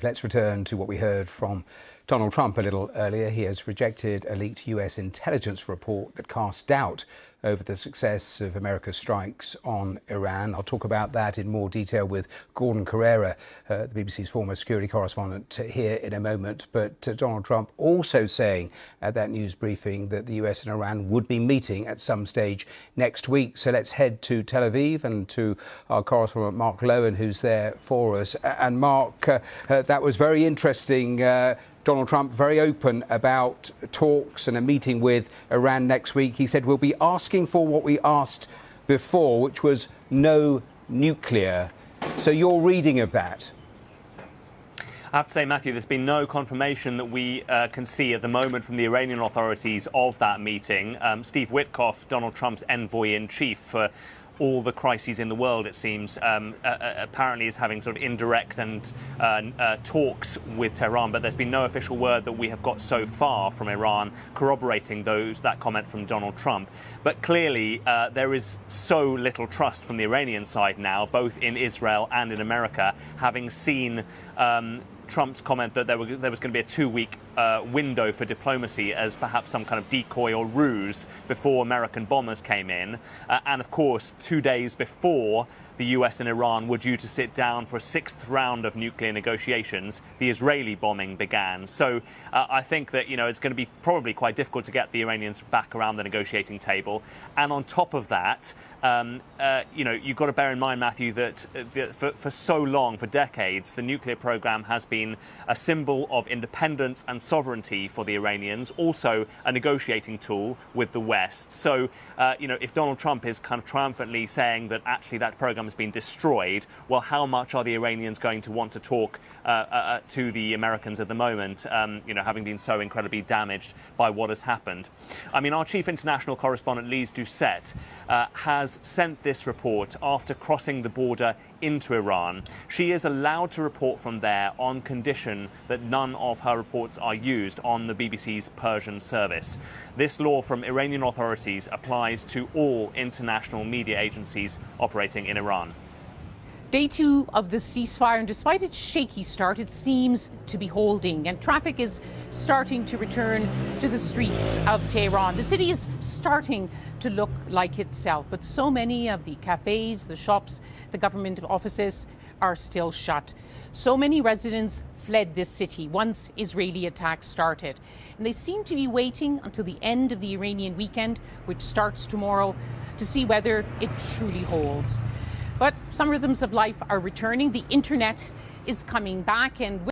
Let's return to what we heard from Donald Trump a little earlier. He has rejected a leaked US intelligence report that casts doubt over the success of America's strikes on Iran. I'll talk about that in more detail with Gordon Correra, the BBC's former security correspondent, here in a moment. But Donald Trump also saying at that news briefing that the US and Iran would be meeting at some stage next week. So let's head to Tel Aviv and to our correspondent Mark Lowen, who's there for us. And Mark, that was very interesting. Donald Trump very open about talks and a meeting with Iran next week. He said we'll be asking for what we asked before, which was no nuclear. So your reading of that? I have to say, Matthew, there's been no confirmation that we can see at the moment from the Iranian authorities of that meeting. Steve Witkoff, Donald Trump's envoy-in-chief for all the crises in the world, it seems, apparently is having sort of indirect and talks with Tehran, but there's been no official word that we have got so far from Iran corroborating that comment from Donald Trump. But clearly there is so little trust from the Iranian side now, both in Israel and in America, having seen Trump's comment that there was going to be a 2-week window for diplomacy as perhaps some kind of decoy or ruse before American bombers came in. And of course, 2 days before the US and Iran were due to sit down for a 6th round of nuclear negotiations, the Israeli bombing began. So I think that, it's going to be probably quite difficult to get the Iranians back around the negotiating table. And on top of that, you've got to bear in mind, Matthew, that for so long, for decades, the nuclear program has been a symbol of independence and sovereignty for the Iranians, also a negotiating tool with the West. So, if Donald Trump is kind of triumphantly saying that actually that program has been destroyed, well, how much are the Iranians going to want to talk to the Americans at the moment, having been so incredibly damaged by what has happened? I mean, our chief international correspondent, Lyse Doucet, has sent this report after crossing the border into Iran. She is allowed to report from there on condition that none of her reports are used on the BBC's Persian service. This law from Iranian authorities applies to all international media agencies operating in Iran. Day 2 of the ceasefire, and despite its shaky start, it seems to be holding, and traffic is starting to return to the streets of Tehran. The city is starting to look like itself, but so many of the cafes, the shops, the government offices are still shut. So many residents fled this city once Israeli attacks started, and they seem to be waiting until the end of the Iranian weekend, which starts tomorrow, to see whether it truly holds. But some rhythms of life are returning. The internet is coming back, and